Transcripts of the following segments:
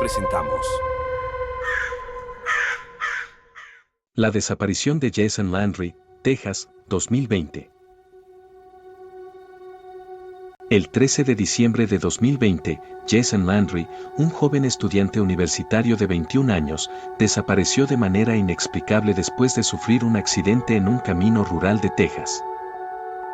presentamos La desaparición de Jason Landry, Texas, 2020. El 13 de diciembre de 2020, Jason Landry, un joven estudiante universitario de 21 años, desapareció de manera inexplicable después de sufrir un accidente en un camino rural de Texas.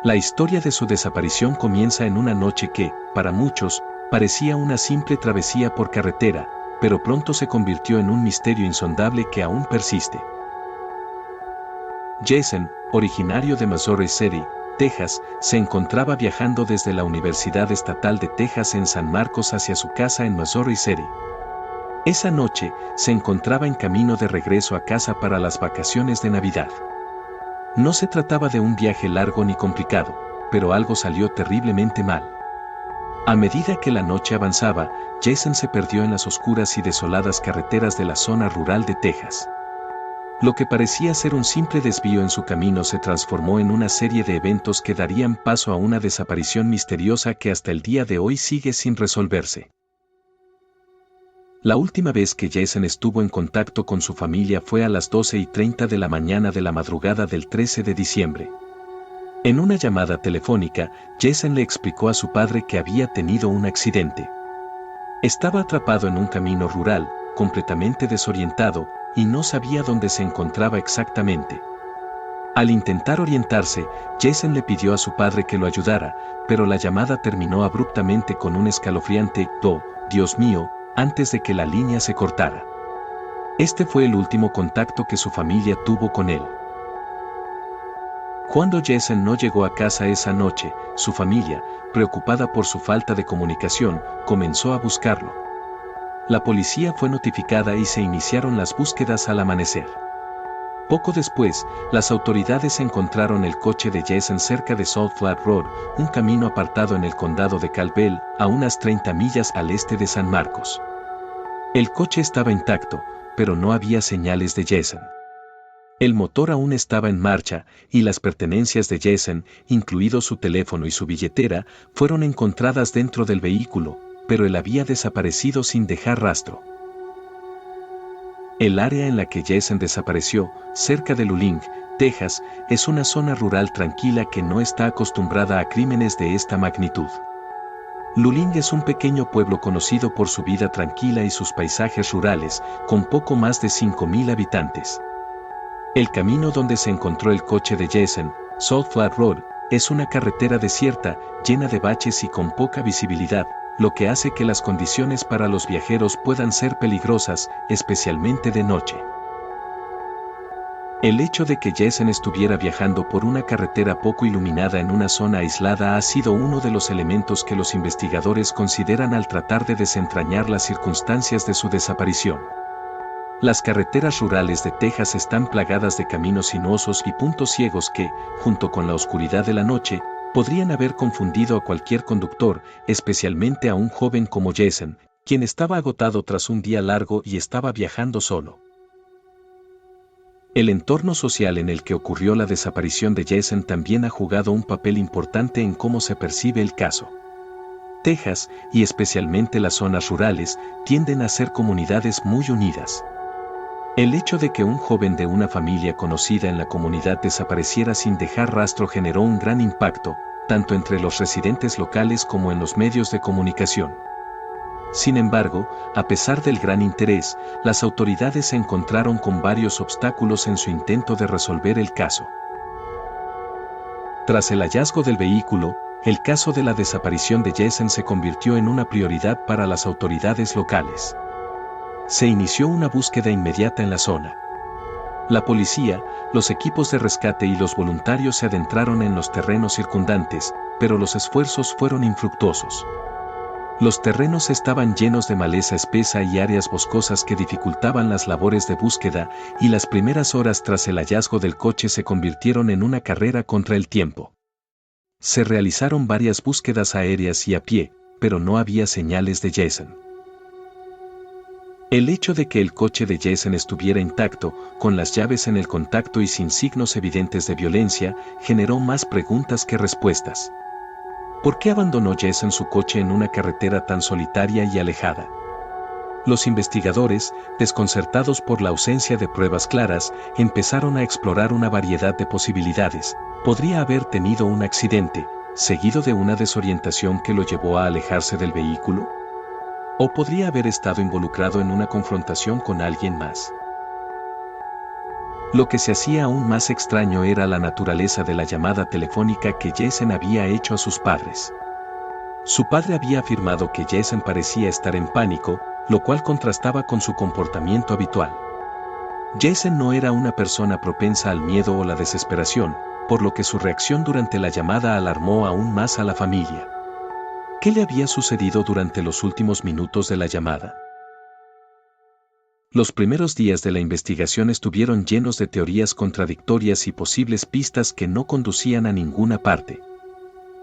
La historia de su desaparición comienza en una noche que, para muchos, parecía una simple travesía por carretera, pero pronto se convirtió en un misterio insondable que aún persiste. Jason, originario de Missouri City, Texas, se encontraba viajando desde la Universidad Estatal de Texas en San Marcos hacia su casa en Missouri City. Esa noche, se encontraba en camino de regreso a casa para las vacaciones de Navidad. No se trataba de un viaje largo ni complicado, pero algo salió terriblemente mal. A medida que la noche avanzaba, Jason se perdió en las oscuras y desoladas carreteras de la zona rural de Texas. Lo que parecía ser un simple desvío en su camino se transformó en una serie de eventos que darían paso a una desaparición misteriosa que hasta el día de hoy sigue sin resolverse. La última vez que Jason estuvo en contacto con su familia fue a las 12:30 de la mañana de la madrugada del 13 de diciembre. En una llamada telefónica, Jason le explicó a su padre que había tenido un accidente. Estaba atrapado en un camino rural, completamente desorientado, y no sabía dónde se encontraba exactamente. Al intentar orientarse, Jason le pidió a su padre que lo ayudara, pero la llamada terminó abruptamente con un escalofriante «Oh, Dios mío», antes de que la línea se cortara. Este fue el último contacto que su familia tuvo con él. Cuando Jason no llegó a casa esa noche, su familia, preocupada por su falta de comunicación, comenzó a buscarlo. La policía fue notificada y se iniciaron las búsquedas al amanecer. Poco después, las autoridades encontraron el coche de Jason cerca de Salt Flat Road, un camino apartado en el condado de Calvell, a unas 30 millas al este de San Marcos. El coche estaba intacto, pero no había señales de Jason. El motor aún estaba en marcha, y las pertenencias de Jason, incluido su teléfono y su billetera, fueron encontradas dentro del vehículo, pero él había desaparecido sin dejar rastro. El área en la que Jason desapareció, cerca de Luling, Texas, es una zona rural tranquila que no está acostumbrada a crímenes de esta magnitud. Luling es un pequeño pueblo conocido por su vida tranquila y sus paisajes rurales, con poco más de 5,000 habitantes. El camino donde se encontró el coche de Jason, Salt Flat Road, es una carretera desierta, llena de baches y con poca visibilidad, lo que hace que las condiciones para los viajeros puedan ser peligrosas, especialmente de noche. El hecho de que Jason estuviera viajando por una carretera poco iluminada en una zona aislada ha sido uno de los elementos que los investigadores consideran al tratar de desentrañar las circunstancias de su desaparición. Las carreteras rurales de Texas están plagadas de caminos sinuosos y puntos ciegos que, junto con la oscuridad de la noche, podrían haber confundido a cualquier conductor, especialmente a un joven como Jason, quien estaba agotado tras un día largo y estaba viajando solo. El entorno social en el que ocurrió la desaparición de Jason también ha jugado un papel importante en cómo se percibe el caso. Texas, y especialmente las zonas rurales, tienden a ser comunidades muy unidas. El hecho de que un joven de una familia conocida en la comunidad desapareciera sin dejar rastro generó un gran impacto, tanto entre los residentes locales como en los medios de comunicación. Sin embargo, a pesar del gran interés, las autoridades se encontraron con varios obstáculos en su intento de resolver el caso. Tras el hallazgo del vehículo, el caso de la desaparición de Jason se convirtió en una prioridad para las autoridades locales. Se inició una búsqueda inmediata en la zona. La policía, los equipos de rescate y los voluntarios se adentraron en los terrenos circundantes, pero los esfuerzos fueron infructuosos. Los terrenos estaban llenos de maleza espesa y áreas boscosas que dificultaban las labores de búsqueda, y las primeras horas tras el hallazgo del coche se convirtieron en una carrera contra el tiempo. Se realizaron varias búsquedas aéreas y a pie, pero no había señales de Jason. El hecho de que el coche de Jason estuviera intacto, con las llaves en el contacto y sin signos evidentes de violencia, generó más preguntas que respuestas. ¿Por qué abandonó Jason su coche en una carretera tan solitaria y alejada? Los investigadores, desconcertados por la ausencia de pruebas claras, empezaron a explorar una variedad de posibilidades. Podría haber tenido un accidente, seguido de una desorientación que lo llevó a alejarse del vehículo. O podría haber estado involucrado en una confrontación con alguien más. Lo que se hacía aún más extraño era la naturaleza de la llamada telefónica que Jason había hecho a sus padres. Su padre había afirmado que Jason parecía estar en pánico, lo cual contrastaba con su comportamiento habitual. Jason no era una persona propensa al miedo o la desesperación, por lo que su reacción durante la llamada alarmó aún más a la familia. ¿Qué le había sucedido durante los últimos minutos de la llamada? Los primeros días de la investigación estuvieron llenos de teorías contradictorias y posibles pistas que no conducían a ninguna parte.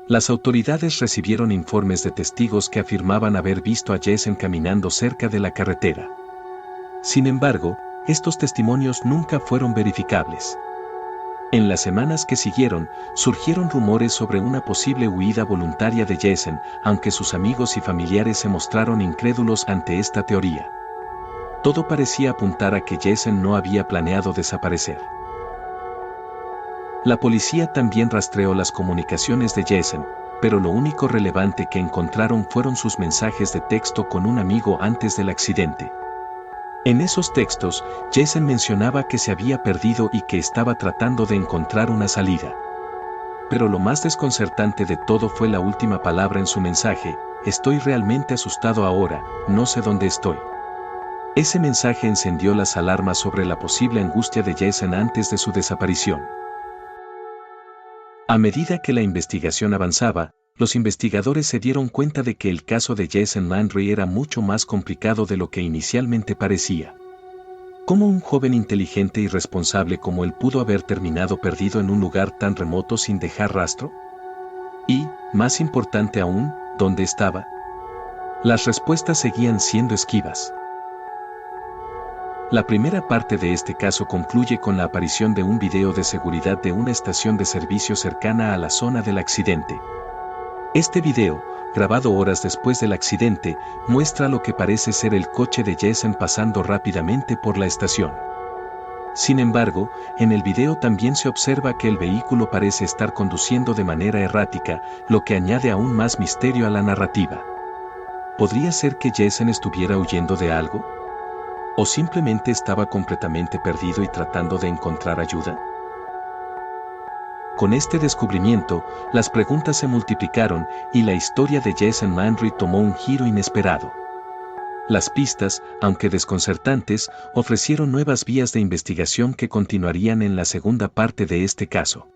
Las autoridades recibieron informes de testigos que afirmaban haber visto a Jason caminando cerca de la carretera. Sin embargo, estos testimonios nunca fueron verificables. En las semanas que siguieron, surgieron rumores sobre una posible huida voluntaria de Jason, aunque sus amigos y familiares se mostraron incrédulos ante esta teoría. Todo parecía apuntar a que Jason no había planeado desaparecer. La policía también rastreó las comunicaciones de Jason, pero lo único relevante que encontraron fueron sus mensajes de texto con un amigo antes del accidente. En esos textos, Jason mencionaba que se había perdido y que estaba tratando de encontrar una salida. Pero lo más desconcertante de todo fue la última palabra en su mensaje: estoy realmente asustado ahora, no sé dónde estoy. Ese mensaje encendió las alarmas sobre la posible angustia de Jason antes de su desaparición. A medida que la investigación avanzaba, los investigadores se dieron cuenta de que el caso de Jason Landry era mucho más complicado de lo que inicialmente parecía. ¿Cómo un joven inteligente y responsable como él pudo haber terminado perdido en un lugar tan remoto sin dejar rastro? Y, más importante aún, ¿dónde estaba? Las respuestas seguían siendo esquivas. La primera parte de este caso concluye con la aparición de un video de seguridad de una estación de servicio cercana a la zona del accidente. Este video, grabado horas después del accidente, muestra lo que parece ser el coche de Jason pasando rápidamente por la estación. Sin embargo, en el video también se observa que el vehículo parece estar conduciendo de manera errática, lo que añade aún más misterio a la narrativa. ¿Podría ser que Jason estuviera huyendo de algo? ¿O simplemente estaba completamente perdido y tratando de encontrar ayuda? Con este descubrimiento, las preguntas se multiplicaron y la historia de Jason Landry tomó un giro inesperado. Las pistas, aunque desconcertantes, ofrecieron nuevas vías de investigación que continuarían en la segunda parte de este caso.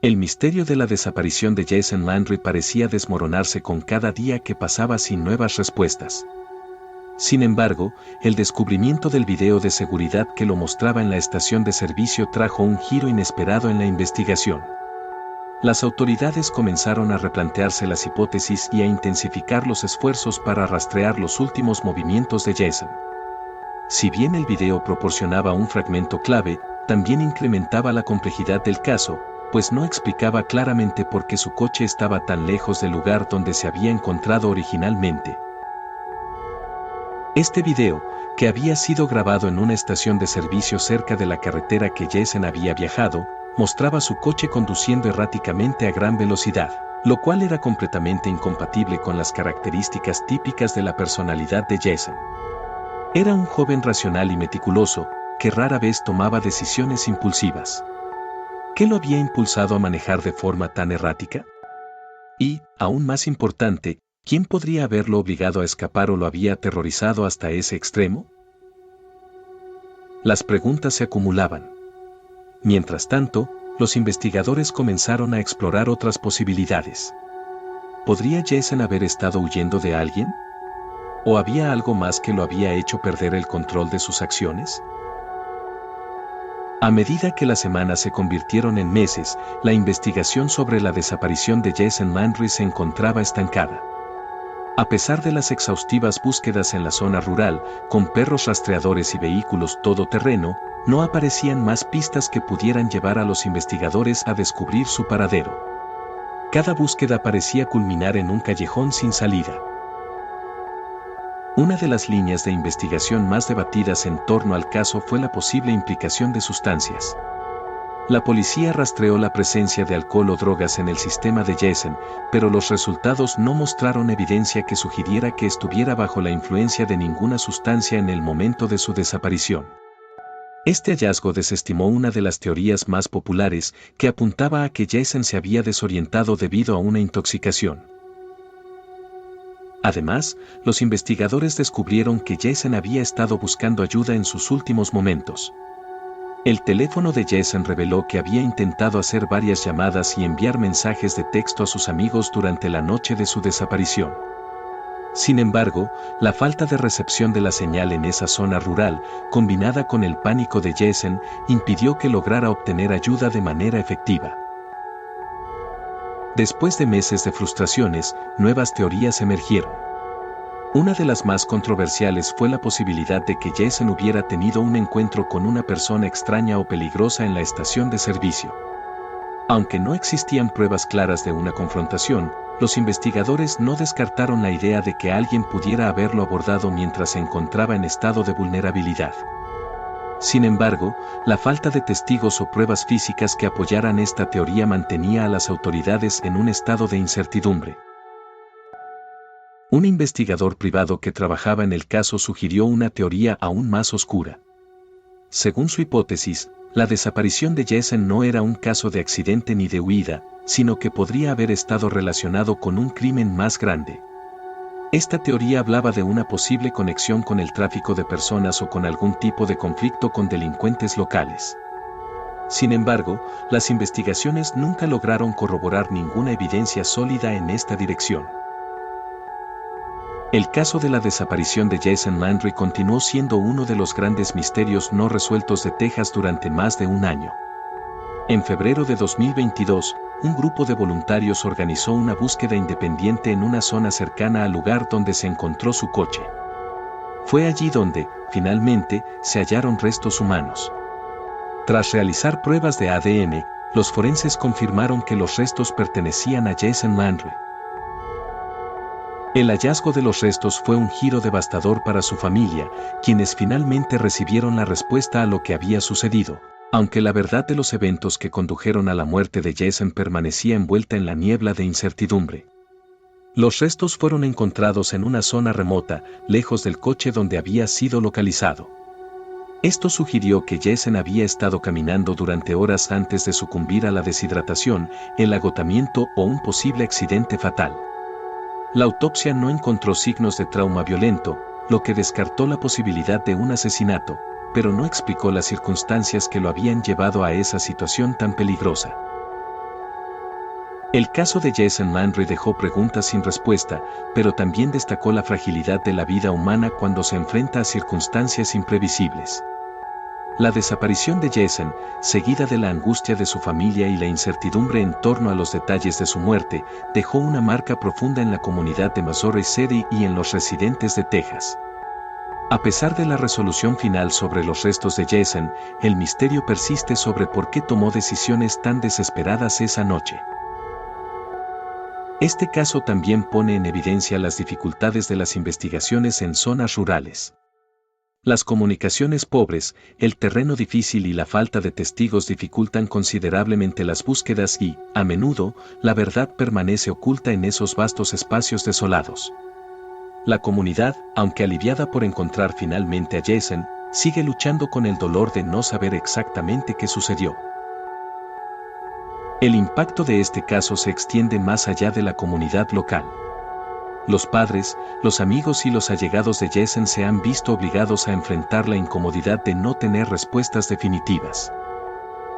El misterio de la desaparición de Jason Landry parecía desmoronarse con cada día que pasaba sin nuevas respuestas. Sin embargo, el descubrimiento del video de seguridad que lo mostraba en la estación de servicio trajo un giro inesperado en la investigación. Las autoridades comenzaron a replantearse las hipótesis y a intensificar los esfuerzos para rastrear los últimos movimientos de Jason. Si bien el video proporcionaba un fragmento clave, también incrementaba la complejidad del caso, pues no explicaba claramente por qué su coche estaba tan lejos del lugar donde se había encontrado originalmente. Este video, que había sido grabado en una estación de servicio cerca de la carretera que Jason había viajado, mostraba su coche conduciendo erráticamente a gran velocidad, lo cual era completamente incompatible con las características típicas de la personalidad de Jason. Era un joven racional y meticuloso, que rara vez tomaba decisiones impulsivas. ¿Qué lo había impulsado a manejar de forma tan errática? Y, aún más importante, ¿quién podría haberlo obligado a escapar o lo había aterrorizado hasta ese extremo? Las preguntas se acumulaban. Mientras tanto, los investigadores comenzaron a explorar otras posibilidades. ¿Podría Jason haber estado huyendo de alguien? ¿O había algo más que lo había hecho perder el control de sus acciones? A medida que las semanas se convirtieron en meses, la investigación sobre la desaparición de Jason Landry se encontraba estancada. A pesar de las exhaustivas búsquedas en la zona rural, con perros rastreadores y vehículos todoterreno, no aparecían más pistas que pudieran llevar a los investigadores a descubrir su paradero. Cada búsqueda parecía culminar en un callejón sin salida. Una de las líneas de investigación más debatidas en torno al caso fue la posible implicación de sustancias. La policía rastreó la presencia de alcohol o drogas en el sistema de Jason, pero los resultados no mostraron evidencia que sugiriera que estuviera bajo la influencia de ninguna sustancia en el momento de su desaparición. Este hallazgo desestimó una de las teorías más populares, que apuntaba a que Jason se había desorientado debido a una intoxicación. Además, los investigadores descubrieron que Jason había estado buscando ayuda en sus últimos momentos. El teléfono de Jason reveló que había intentado hacer varias llamadas y enviar mensajes de texto a sus amigos durante la noche de su desaparición. Sin embargo, la falta de recepción de la señal en esa zona rural, combinada con el pánico de Jason, impidió que lograra obtener ayuda de manera efectiva. Después de meses de frustraciones, nuevas teorías emergieron. Una de las más controversiales fue la posibilidad de que Jason hubiera tenido un encuentro con una persona extraña o peligrosa en la estación de servicio. Aunque no existían pruebas claras de una confrontación, los investigadores no descartaron la idea de que alguien pudiera haberlo abordado mientras se encontraba en estado de vulnerabilidad. Sin embargo, la falta de testigos o pruebas físicas que apoyaran esta teoría mantenía a las autoridades en un estado de incertidumbre. Un investigador privado que trabajaba en el caso sugirió una teoría aún más oscura. Según su hipótesis, la desaparición de Jason no era un caso de accidente ni de huida, sino que podría haber estado relacionado con un crimen más grande. Esta teoría hablaba de una posible conexión con el tráfico de personas o con algún tipo de conflicto con delincuentes locales. Sin embargo, las investigaciones nunca lograron corroborar ninguna evidencia sólida en esta dirección. El caso de la desaparición de Jason Landry continuó siendo uno de los grandes misterios no resueltos de Texas durante más de un año. En febrero de 2022, un grupo de voluntarios organizó una búsqueda independiente en una zona cercana al lugar donde se encontró su coche. Fue allí donde, finalmente, se hallaron restos humanos. Tras realizar pruebas de ADN, los forenses confirmaron que los restos pertenecían a Jason Landry. El hallazgo de los restos fue un giro devastador para su familia, quienes finalmente recibieron la respuesta a lo que había sucedido, aunque la verdad de los eventos que condujeron a la muerte de Jason permanecía envuelta en la niebla de incertidumbre. Los restos fueron encontrados en una zona remota, lejos del coche donde había sido localizado. Esto sugirió que Jason había estado caminando durante horas antes de sucumbir a la deshidratación, el agotamiento o un posible accidente fatal. La autopsia no encontró signos de trauma violento, lo que descartó la posibilidad de un asesinato, pero no explicó las circunstancias que lo habían llevado a esa situación tan peligrosa. El caso de Jason Landry dejó preguntas sin respuesta, pero también destacó la fragilidad de la vida humana cuando se enfrenta a circunstancias imprevisibles. La desaparición de Jason, seguida de la angustia de su familia y la incertidumbre en torno a los detalles de su muerte, dejó una marca profunda en la comunidad de Missouri City y en los residentes de Texas. A pesar de la resolución final sobre los restos de Jason, el misterio persiste sobre por qué tomó decisiones tan desesperadas esa noche. Este caso también pone en evidencia las dificultades de las investigaciones en zonas rurales. Las comunicaciones pobres, el terreno difícil y la falta de testigos dificultan considerablemente las búsquedas y, a menudo, la verdad permanece oculta en esos vastos espacios desolados. La comunidad, aunque aliviada por encontrar finalmente a Jason, sigue luchando con el dolor de no saber exactamente qué sucedió. El impacto de este caso se extiende más allá de la comunidad local. Los padres, los amigos y los allegados de Jason se han visto obligados a enfrentar la incomodidad de no tener respuestas definitivas.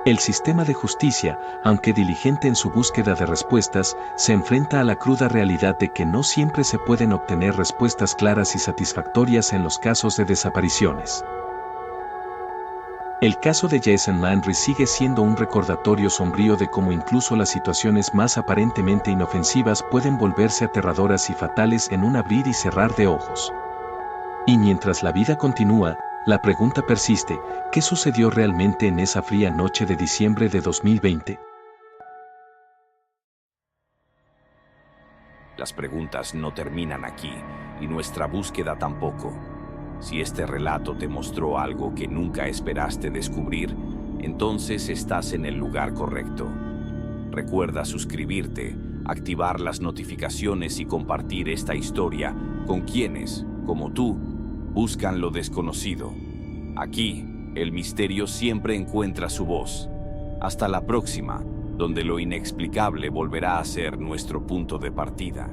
El sistema de justicia, aunque diligente en su búsqueda de respuestas, se enfrenta a la cruda realidad de que no siempre se pueden obtener respuestas claras y satisfactorias en los casos de desapariciones. El caso de Jason Landry sigue siendo un recordatorio sombrío de cómo incluso las situaciones más aparentemente inofensivas pueden volverse aterradoras y fatales en un abrir y cerrar de ojos. Y mientras la vida continúa, la pregunta persiste: ¿qué sucedió realmente en esa fría noche de diciembre de 2020? Las preguntas no terminan aquí, y nuestra búsqueda tampoco. Si este relato te mostró algo que nunca esperaste descubrir, entonces estás en el lugar correcto. Recuerda suscribirte, activar las notificaciones y compartir esta historia con quienes, como tú, buscan lo desconocido. Aquí, el misterio siempre encuentra su voz. Hasta la próxima, donde lo inexplicable volverá a ser nuestro punto de partida.